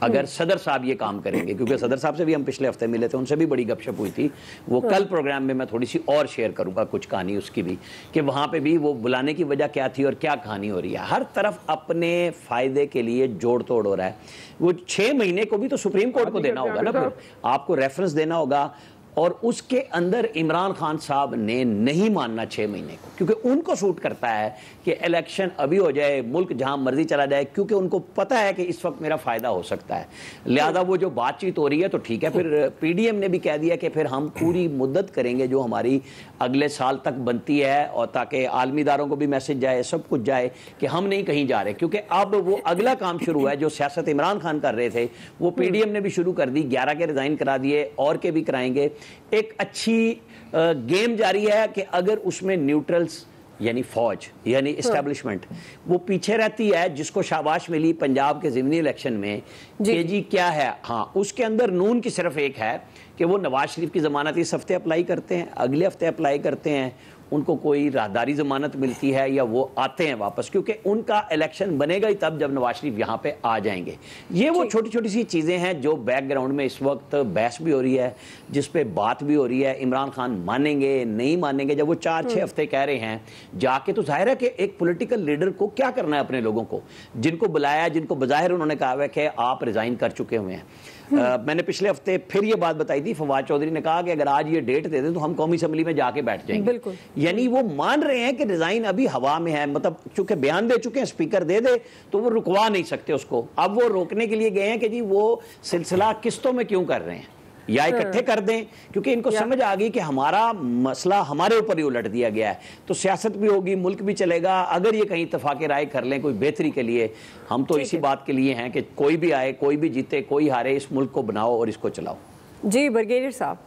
अगर सदर साहब ये काम करेंगे। क्योंकि सदर साहब से भी हम पिछले हफ्ते मिले थे, उनसे भी बड़ी गपशप हुई थी। वो कल प्रोग्राम में मैं थोड़ी सी और शेयर करूंगा कुछ कहानी उसकी भी, कि वहाँ पे भी वो बुलाने की वजह क्या थी और क्या कहानी हो रही है। हर तरफ अपने फ़ायदे के लिए जोड़ तोड़ हो रहा है। वो 6 महीने को भी तो सुप्रीम कोर्ट को देना होगा ना, फिर आपको रेफरेंस देना होगा, और उसके अंदर इमरान खान साहब ने नहीं मानना 6 महीने को, क्योंकि उनको सूट करता है कि इलेक्शन अभी हो जाए, मुल्क जहां मर्जी चला जाए, क्योंकि उनको पता है कि इस वक्त मेरा फ़ायदा हो सकता है। लिहाजा वो जो बातचीत हो रही है तो ठीक है, फिर पीडीएम ने भी कह दिया कि फिर हम पूरी मुद्दत करेंगे जो हमारी अगले साल तक बनती है, और ताकि आलमी इदारों को भी मैसेज जाए, सब कुछ जाए कि हम नहीं कहीं जा रहे। क्योंकि अब वो अगला काम शुरू है जो सियासत इमरान खान कर रहे थे, वो पीडीएम ने भी शुरू कर दी, 11 के रिज़ाइन करा दिए, और के भी कराएंगे। एक अच्छी गेम जारी है कि अगर उसमें न्यूट्रल्स यानी फौज यानी इस्टेब्लिशमेंट वो पीछे रहती है, जिसको शाबाश मिली पंजाब के ज़िमनी इलेक्शन में कि जी क्या है, हाँ उसके अंदर नून की सिर्फ एक है कि वो नवाज शरीफ की ज़मानत इस हफ्ते अप्लाई करते हैं, अगले हफ्ते अप्लाई करते हैं, उनको कोई राहदारी ज़मानत मिलती है या वो आते हैं वापस, क्योंकि उनका इलेक्शन बनेगा ही तब जब नवाज शरीफ यहाँ पे आ जाएंगे। ये वो छोटी छोटी सी चीज़ें हैं जो बैकग्राउंड में इस वक्त बहस भी हो रही है, जिस पे बात भी हो रही है। इमरान खान मानेंगे नहीं मानेंगे, जब वो 4-6 हफ्ते कह रहे हैं जाके, तो जाहिर है कि एक पॉलिटिकल लीडर को क्या करना है अपने लोगों को, जिनको बुलाया, जिनको बज़ाहिर उन्होंने कहा है कि आप रिज़ाइन कर चुके हुए हैं। मैंने पिछले हफ्ते फिर ये बात बताई थी, फवाद चौधरी ने कहा कि अगर आज ये डेट दे दें तो हम कौमी असम्बली में जाके बैठ जाएंगे। बिल्कुल, यानी वो मान रहे हैं कि रिजाइन अभी हवा में है, मतलब चूंकि बयान दे चुके हैं, स्पीकर दे दे तो वो रुकवा नहीं सकते उसको। अब वो रोकने के लिए गए हैं कि जी वो सिलसिला किस्तों में क्यों कर रहे हैं, या इकट्ठे कर दें, क्योंकि इनको समझ आ गई कि हमारा मसला हमारे ऊपर ही उलट दिया गया है, तो सियासत भी होगी, मुल्क भी चलेगा। अगर ये कहीं इत्तेफाक राय कर लें कोई बेहतरी के लिए, हम तो इसी बात के लिए हैं कि कोई भी आए, कोई भी जीते, कोई हारे, इस मुल्क को बनाओ और इसको चलाओ। जी ब्रिगेडियर साहब।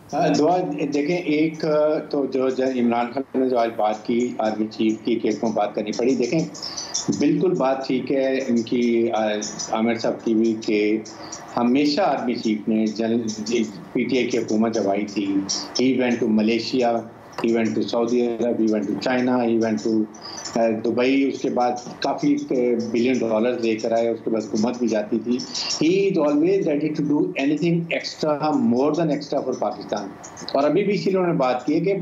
दुआ देखें, एक तो जो इमरान खान ने जो आज बात की आर्मी चीफ की, केस में बात करनी पड़ी। देखें बिल्कुल बात ठीक है इनकी, आमिर साहब की भी, कि हमेशा आर्मी चीफ ने PTI की हुकूमत जब आई थी, he went to Malaysia, he went to Saudi Arabia, he went to China, he went to Dubai, उसके बाद काफ़ी $1 बिलियन लेकर आए, उसके बाद हुकूमत भी जाती थी। He is always ready to do anything extra, more than extra for Pakistan. और अभी भी इसी उन्होंने बात की है कि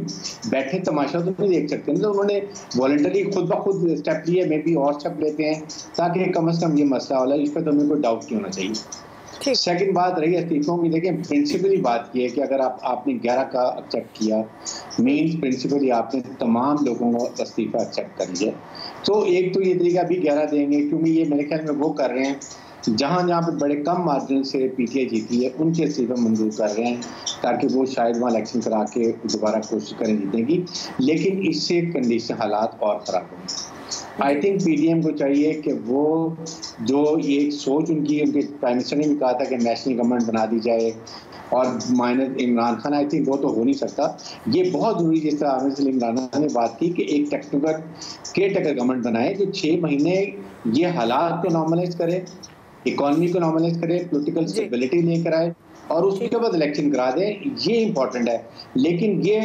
बैठे तमाशा तो नहीं देख सकते, मतलब उन्होंने वॉलंटरी खुद ब खुद स्टेप लिए, मे भी और स्टेप लेते हैं ताकि कम से कम ये मसला वाला, इस पर तो हमें कोई डाउट नहीं होना चाहिए। सेकंड बात रही इस्तीफों की, देखें प्रिंसिपली बात की है कि अगर आपने 11 का एक्सेप्ट किया, मीन्स प्रिंसिपली आपने तमाम लोगों को इस्तीफा एक्सेप्ट कर लिया। तो एक तो ये तरीका अभी 11 देंगे, क्योंकि ये मेरे ख्याल में वो कर रहे हैं जहाँ पे बड़े कम मार्जिन से PTI जीती है, उनके इस्तीफा मंजूर कर रहे हैं ताकि वो शायद वहाँ इलेक्शन करा के दोबारा कोशिश करें जीतने की। लेकिन इससे कंडीशन हालात और ख़राब होंगे। आई थिंक PDM को चाहिए कि वो जो ये सोच उनके प्राइम मिनिस्टर ने भी कहा था कि नेशनल गवर्नमेंट बना दी जाए, और minus Imran Khan, I think वो तो हो नहीं सकता। ये बहुत ज़रूरी, जिस तरह आमिर सलीम राना ने बात की, कि एक टेक्निकल केयर गवर्नमेंट बनाए जो 6 महीने ये हालात को नॉर्मलाइज करे, इकॉनमी को नॉर्मलाइज करे, पॉलिटिकल स्टेबिलिटी लेकर आए, और उसके बाद इलेक्शन करा दें। ये इंपॉर्टेंट है। लेकिन ये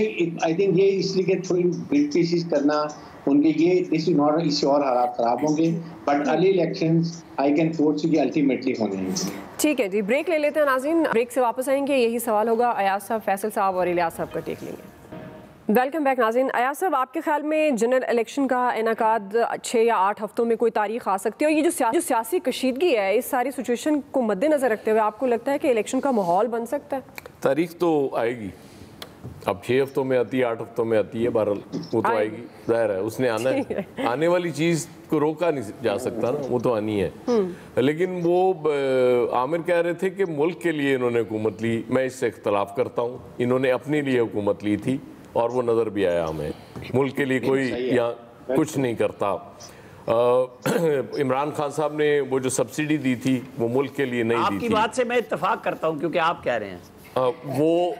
आई थिंक ये इसलिए कि थोड़ी बिग पीसेस करना उनके, ये इससे और हालात खराब होंगे, but early elections I can force कि अल्टीमेटली होने हैं। ठीक है जी, ब्रेक ले लेते हैं नाज़रीन, ब्रेक से वापस आएंगे। यही सवाल होगा, अयाज साहब, फैसल साहब और इलियास साहब का टेक लेंगे। वेलकम बैक नाज़रीन। अयाज साहब, आपके ख्याल में जनरल इलेक्शन का इनेकाद 6 या 8 हफ्तों में कोई तारीख आ सकती है, और ये जो सियासी कशीदगी है, इस सारी सिचुएशन को मद्देनजर रखते हुए आपको लगता है कि इलेक्शन का माहौल बन सकता है? तारीख तो आएगी, अब 6 हफ्तों में आती है, 8 हफ्तों में आती है, बहरहाल वो तो आएगी, जाहिर है उसने आना है। आने वाली चीज़ को रोका नहीं जा सकता ना, वो तो आनी है। लेकिन वो आमिर कह रहे थे कि मुल्क के लिए इन्होंने हुकूमत ली, मैं इससे इख्तलाफ करता हूँ। इन्होंने अपने लिए हुकूमत ली थी और वो नज़र भी आया हमें। मुल्क के लिए कोई यहाँ कुछ नहीं करता। इमरान खान साहब ने वो जो सब्सिडी दी थी वो मुल्क के लिए नहीं दी थी। आपकी बात से मैं इत्तेफाक करता हूँ, क्योंकि आप कह रहे हैं वो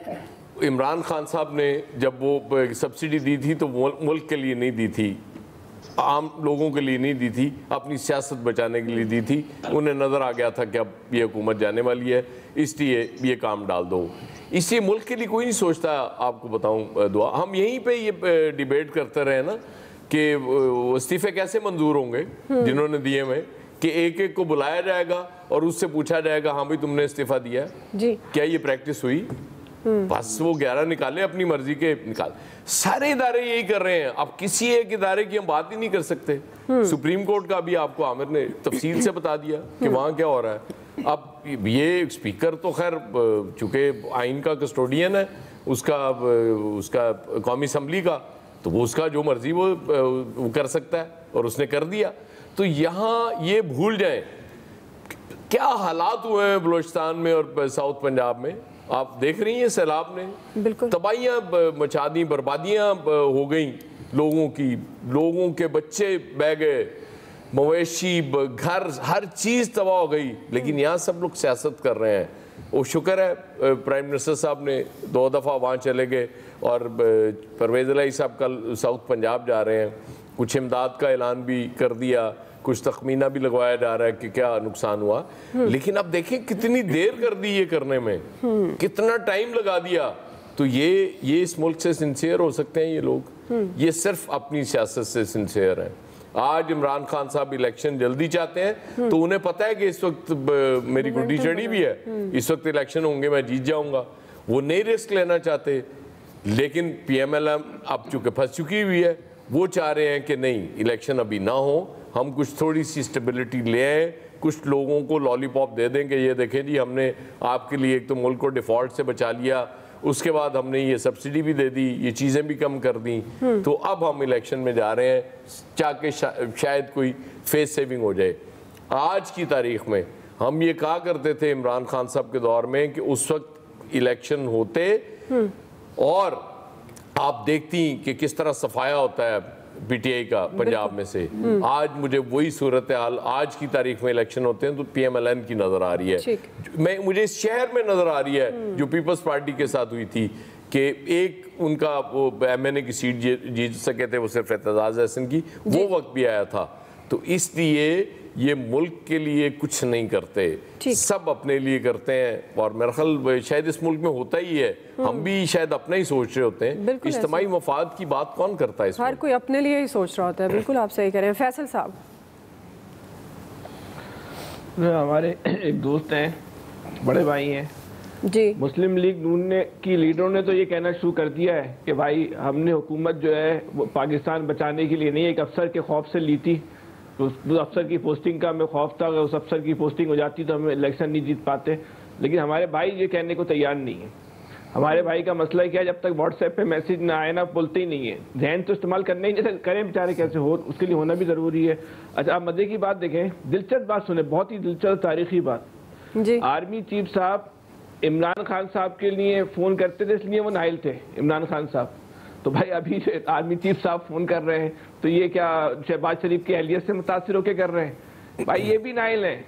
इमरान खान साहब ने जब वो सब्सिडी दी थी तो मुल्क के लिए नहीं दी थी, आम लोगों के लिए नहीं दी थी, अपनी सियासत बचाने के लिए दी थी। उन्हें नज़र आ गया था कि अब ये हुकूमत जाने वाली है, इसलिए ये काम डाल दो। इसलिए मुल्क के लिए कोई नहीं सोचता। आपको बताऊं दुआ, हम यहीं पे ये डिबेट करते रहे ना कि इस्तीफे कैसे मंजूर होंगे जिन्होंने दिए हुए, कि एक एक को बुलाया जाएगा और उससे पूछा जाएगा हाँ भाई तुमने इस्तीफा दिया जी, क्या ये प्रैक्टिस हुई? बस वो 11 निकाले, अपनी मर्जी के निकाल। सारे इदारे यही कर रहे हैं। अब किसी एक इदारे की हम बात ही नहीं कर सकते। सुप्रीम कोर्ट का भी आपको आमिर ने तफसील से बता दिया कि वहाँ क्या हो रहा है। अब ये स्पीकर तो खैर चूंकि आइन का कस्टोडियन है, उसका कौमी असम्बली का, तो वो उसका जो मर्जी वो कर सकता है, और उसने कर दिया। तो यहाँ ये भूल जाए क्या हालात हुए हैं बलूचिस्तान में और साउथ पंजाब में। आप देख रही हैं सैलाब ने तबाहियाँ मचा दी, बर्बादियाँ हो गई लोगों की, लोगों के बच्चे बह गए, मवेशी, घर, हर चीज़ तबाह हो गई। लेकिन यहाँ सब लोग सियासत कर रहे हैं। वो शुक्र है प्राइम मिनिस्टर साहब ने 2 दफ़ा वहाँ चले गए, और परवेज़ इलाही साहब कल साउथ पंजाब जा रहे हैं। कुछ इमदाद का ऐलान भी कर दिया, कुछ तखमीना भी लगवाया जा रहा है कि क्या नुकसान हुआ। लेकिन अब देखें कितनी देर कर दी ये करने में, कितना टाइम लगा दिया। तो ये इस मुल्क से सिंसियर हो सकते हैं ये लोग? ये सिर्फ अपनी सियासत से सिंसियर हैं। आज इमरान खान साहब इलेक्शन जल्दी चाहते हैं, तो उन्हें पता है कि इस वक्त मेरी गुड्डी चढ़ी भी है, इस वक्त इलेक्शन होंगे, मैं जीत जाऊंगा। वो नहीं रिस्क लेना चाहते। लेकिन PMLM अब चूंकि फंस चुकी हुई है, वो चाह रहे हैं कि नहीं, इलेक्शन अभी ना हो, हम कुछ थोड़ी सी स्टेबिलिटी ले आए, कुछ लोगों को लॉलीपॉप दे दें कि ये देखें जी हमने आपके लिए एक तो मुल्क को डिफ़ॉल्ट से बचा लिया, उसके बाद हमने ये सब्सिडी भी दे दी, ये चीज़ें भी कम कर दी, तो अब हम इलेक्शन में जा रहे हैं, चाहे शायद कोई फेस सेविंग हो जाए। आज की तारीख में हम ये कहा करते थे इमरान खान साहब के दौर में कि उस वक्त इलेक्शन होते और आप देखती कि किस तरह सफाया होता है पीटीआई का पंजाब में से, आज मुझे वही सूरत हाल आज की तारीख में इलेक्शन होते हैं तो पीएमएलएन की नजर आ रही है। मुझे इस शहर में नजर आ रही है जो पीपल्स पार्टी के साथ हुई थी कि एक उनका वो एमएनए की सीट जीत सके थे वो सिर्फ एतजाज एहसन की, वो वक्त भी आया था। तो इसलिए ये मुल्क के लिए कुछ नहीं करते, सब अपने लिए करते हैं और मेरा ख्याल शायद इस मुल्क में होता ही है, हम भी शायद अपना ही सोच रहे होते हैं। इज्तिमाई मफाद की बात कौन करता है? हर कोई अपने लिए ही सोच रहा होता है। बिल्कुल आप सही कह रहे हैं। फैसल साहब, हमारे एक दोस्त हैं, बड़े भाई हैं जी, मुस्लिम लीग नून ने की लीडरों ने तो ये कहना शुरू कर दिया है कि भाई हमने हुकूमत जो है वो पाकिस्तान बचाने के लिए नहीं, एक अफसर के खौफ से ली थी। तो उस अफसर की पोस्टिंग का हमें खौफ था, अगर उस अफसर की पोस्टिंग हो जाती तो हम इलेक्शन नहीं जीत पाते। लेकिन हमारे भाई ये कहने को तैयार नहीं है। हमारे भाई का मसला क्या है, जब तक व्हाट्सएप पे मैसेज ना आए ना बोलते ही नहीं है। जहन तो इस्तेमाल करना ही नहीं, करें बेचारे कैसे हो, उसके लिए होना भी ज़रूरी है। अच्छा, आप मज़े की बात देखें, दिलचस्प बात सुने, बहुत ही दिलचस्प तारीखी बात जी। आर्मी चीफ साहब इमरान खान साहब के लिए फ़ोन करते थे, इसलिए वो नाइल थे इमरान खान साहब। तो भाई अभी आर्मी चीफ साहब फ़ोन कर रहे हैं तो ये क्या शहबाज शरीफ की अहलियत से मुतासिर होकर कर रहे हैं? भाई ये भी नाइल हैं,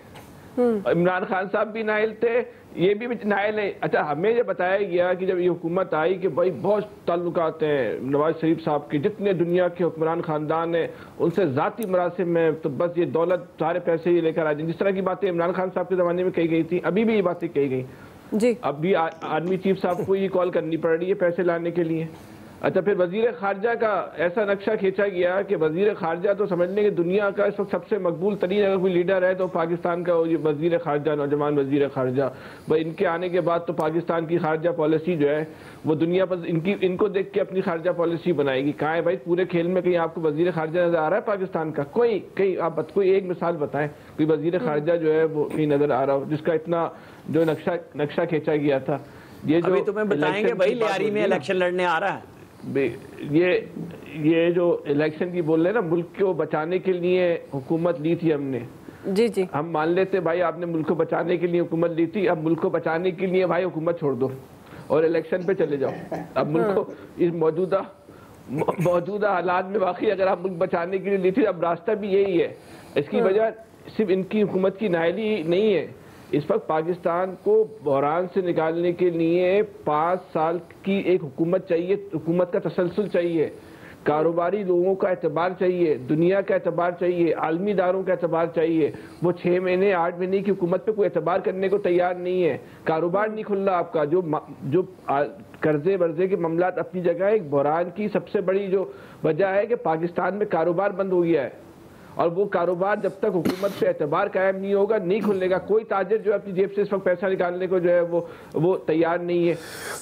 इमरान खान साहब भी नाइल थे, ये भी नाइल है। अच्छा, हमें ये बताया गया कि जब ये हुकूमत आई कि भाई बहुत ताल्लुकात हैं नवाज शरीफ साहब के, जितने दुनिया के हुक्मरान ख़ानदान हैं उनसे ज़ाती मरासिम में, तो बस ये दौलत सारे पैसे ही लेकर आ जाए। जिस तरह की बातें इमरान खान साहब के ज़माने में कही गई थी, अभी भी ये बातें कही गई जी। अब भी आर्मी चीफ साहब को ये कॉल करनी पड़ रही है पैसे लाने के लिए। अच्छा, फिर वजीर खारजा का ऐसा नक्शा खींचा गया कि वजीर खारजा तो समझ लें कि दुनिया का इस वक्त सबसे मकबूल तरीन अगर कोई लीडर है तो पाकिस्तान का वजीर खारजा, नौजवान वजीर खारजा। भाई इनके आने के बाद तो पाकिस्तान की खारजा पॉलिसी जो है वो दुनिया पर इनको देख के अपनी खारजा पॉलिसी बनाएगी। कहाँ है भाई पूरे खेल में? कहीं आपको वजीर खारजा नजर आ रहा है पाकिस्तान का? कहीं आप कोई एक मिसाल बताएं, कोई वजीर खारजा जो है वो कहीं नजर आ रहा हो जिसका इतना जो नक्शा खींचा गया था। ये जो अभी तुम्हें बताएंगे भाई लियारी में इलेक्शन लड़ने आ रहा है। ये जो इलेक्शन की बोल रहे हैं ना, मुल्क को बचाने के लिए हुकूमत ली थी हमने, जी जी, हम मान लेते भाई आपने मुल्क को बचाने के लिए हुकूमत ली थी, अब मुल्क को बचाने के लिए भाई हुकूमत छोड़ दो और इलेक्शन पे चले जाओ। अब मुल्क को इस मौजूदा हालात में वाकई अगर आप मुल्क बचाने के लिए ली थी, अब रास्ता भी यही है। इसकी वजह सिर्फ इनकी हुकूमत की नाअहली नहीं है, इस वक्त पाकिस्तान को बहरान से निकालने के लिए 5 साल की एक हुकूमत चाहिए, हुकूमत का तसलसल चाहिए, कारोबारी लोगों का एतबार चाहिए, दुनिया का एतबार चाहिए, आलमी इदारों का एतबार चाहिए। वो 6 महीने 8 महीने की हुकूमत पे कोई एतबार करने को तैयार नहीं है। कारोबार नहीं खुल रहा आपका, जो कर्जे वर्जे के मामलात अपनी जगह, एक बहरान की सबसे बड़ी जो वजह है कि पाकिस्तान में कारोबार बंद हो गया है और वो कारोबार जब तक हुकूमत पे एतबार कायम नहीं होगा नहीं खुलेगा। कोई ताजिर जो अपनी जेब से इस वक्त पैसा निकालने को जो है वो तैयार नहीं है।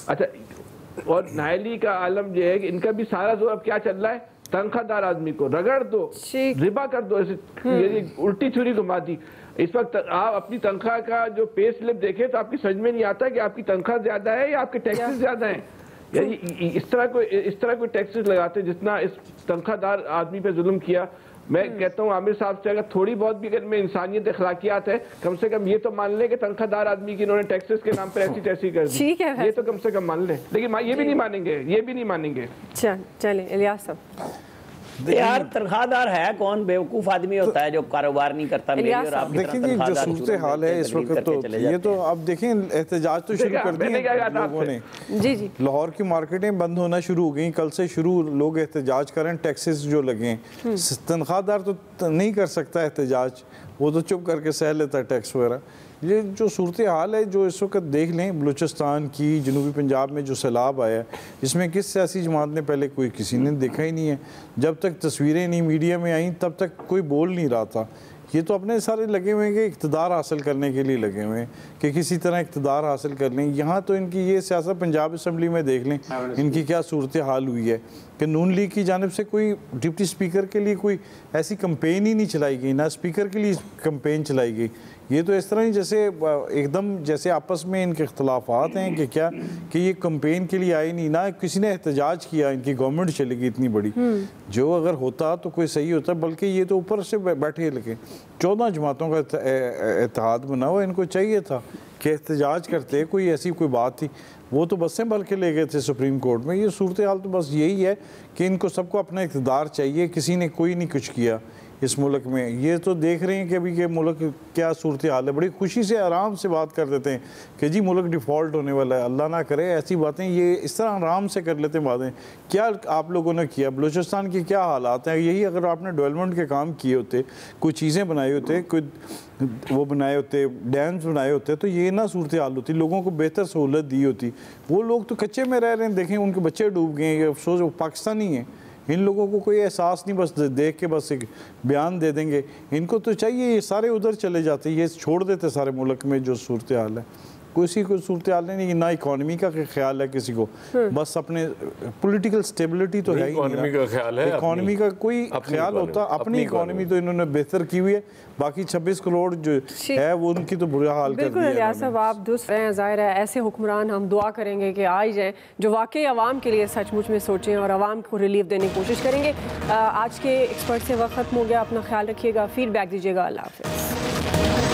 अच्छा, और नायली का आलम जो है कि इनका भी सारा जोर अब क्या चल रहा है, तनख्वाहदार आदमी को रगड़ दो, रिबा कर दो, ये उल्टी छुरी घुमा दी। इस वक्त आप अपनी तनख्वाह का जो पे स्लिप देखें तो आपकी समझ में नहीं आता कि आपकी तनख्वाह ज्यादा है या आपके टैक्सेस ज्यादा हैं। यानी इस तरह कोई टैक्सेस लगाते जितना इस तनख्वाहदार आदमी पे जुल्म किया। मैं कहता हूँ आमिर साहब से अगर थोड़ी बहुत भी अगर में इंसानियत अखलाकियात है, कम से कम ये तो मान ले कि तनख्वाहदार आदमी की इन्होंने टैक्सेस के नाम पर ऐसी तैसी कर दी, ठीक है, ये तो कम से कम मान ले। लेकिन ये भी नहीं मानेंगे। चलें इलियास साहब, यार तनख्वाहदार है कौन? बेवकूफ आदमी होता है जो कारोबार नहीं करता। देखिए जी जो सूरत हाल है इस वक्त, तो ये तो अब देखें एहतजाज तो शुरू कर दिए लोगों ने। जी जी, लाहौर की मार्केटें बंद होना शुरू हो गई, कल से शुरू लोग एहतजाज करें, टैक्सेस जो लगे। तनख्वाहदार तो नहीं कर सकता एहतजाज, वो तो चुप करके सह लेता है टैक्स वगैरह। ये जो सूरत हाल है जो इस वक्त देख लें, बलूचिस्तान की, जनूबी पंजाब में जो सैलाब आया, इसमें किस सियासी जमात ने पहले किसी ने देखा ही नहीं है। जब तक तस्वीरें नहीं मीडिया में आई तब तक कोई बोल नहीं रहा था। ये तो अपने सारे लगे हुए हैं कि इक़्तिदार हासिल करने के लिए लगे हुए हैं कि किसी तरह इक़्तिदार हासिल कर लें। यहाँ तो इनकी ये सियासत पंजाब असम्बली में देख लें इनकी क्या सूरत हाल हुई है कि नून लीग की जानिब से कोई डिप्टी स्पीकर के लिए कोई ऐसी कंपेन ही नहीं चलाई गई, ना स्पीकर के लिए कंपेन चलाई गई। ये तो इस तरह ही जैसे एकदम जैसे आपस में इनके इख्तलाफात हैं कि क्या कि ये कंपेन के लिए आए नहीं, ना किसी ने एहतजाज किया, इनकी गवर्नमेंट चली गई इतनी बड़ी। जो अगर होता तो कोई सही होता, बल्कि ये तो ऊपर से बैठे लगे। 14 जमातों का इत्तेहाद बना हुआ, इनको चाहिए था कि एहतजाज करते, कोई ऐसी कोई बात थी, वो तो बसें भर के ले गए थे सुप्रीम कोर्ट में। ये सूरत हाल तो बस यही है कि इनको सबको अपना इक़्तिदार चाहिए, किसी ने कोई नहीं कुछ किया इस मुल्क में। ये तो देख रहे हैं कि अभी के मुल्क क्या सूरत हाल है, बड़ी खुशी से आराम से बात कर देते हैं कि जी मुल्क डिफ़ॉल्ट होने वाला है, अल्लाह ना करे ऐसी बातें, ये इस तरह आराम से कर लेते हैं बातें। क्या आप लोगों ने किया, बलूचिस्तान के क्या हालात हैं, यही अगर आपने डेवलपमेंट के काम किए होते, कोई चीज़ें बनाई होते, कोई वो बनाए होते, डैम्स बनाए होते, तो ये ना सूरत हाल होती, लोगों को बेहतर सहूलत दी होती। वो लोग तो कच्चे में रह रहे हैं, देखें उनके बच्चे डूब गए, ये अफसोस वो पाकिस्तानी हैं, इन लोगों को कोई एहसास नहीं, बस देख के बस एक बयान दे देंगे। इनको तो चाहिए ये सारे उधर चले जाते, ये छोड़ देते सारे मुल्क में जो सूरत हाल है। किसी को सूरत हाल नहीं, ना इकॉनमी का ख्याल है किसी को, बस अपने पॉलिटिकल स्टेबिलिटी तो है ही नहीं, इकॉनमी का ख्याल है, इकॉनमी का कोई ख्याल होता, अपनी इकॉनमी तो इन्होंने बेहतर की हुई है, बाकी 26 करोड़ जो है वो उनकी तो बुरा हाल कर दिया है। बिल्कुल साहब, आप दुरुस्त हैं, ज़ाहिर है ऐसे हुक्मरान हम दुआ करेंगे कि आ ही जाएँ जो वाकई आवाम के लिए सचमुच में सोचें और आवाम को रिलीफ देने की कोशिश करेंगे। आज के एक्सपर्ट से वक्त खत्म हो गया, अपना ख्याल रखिएगा, फीडबैक दीजिएगा, अल्लाह हाफ़िज़।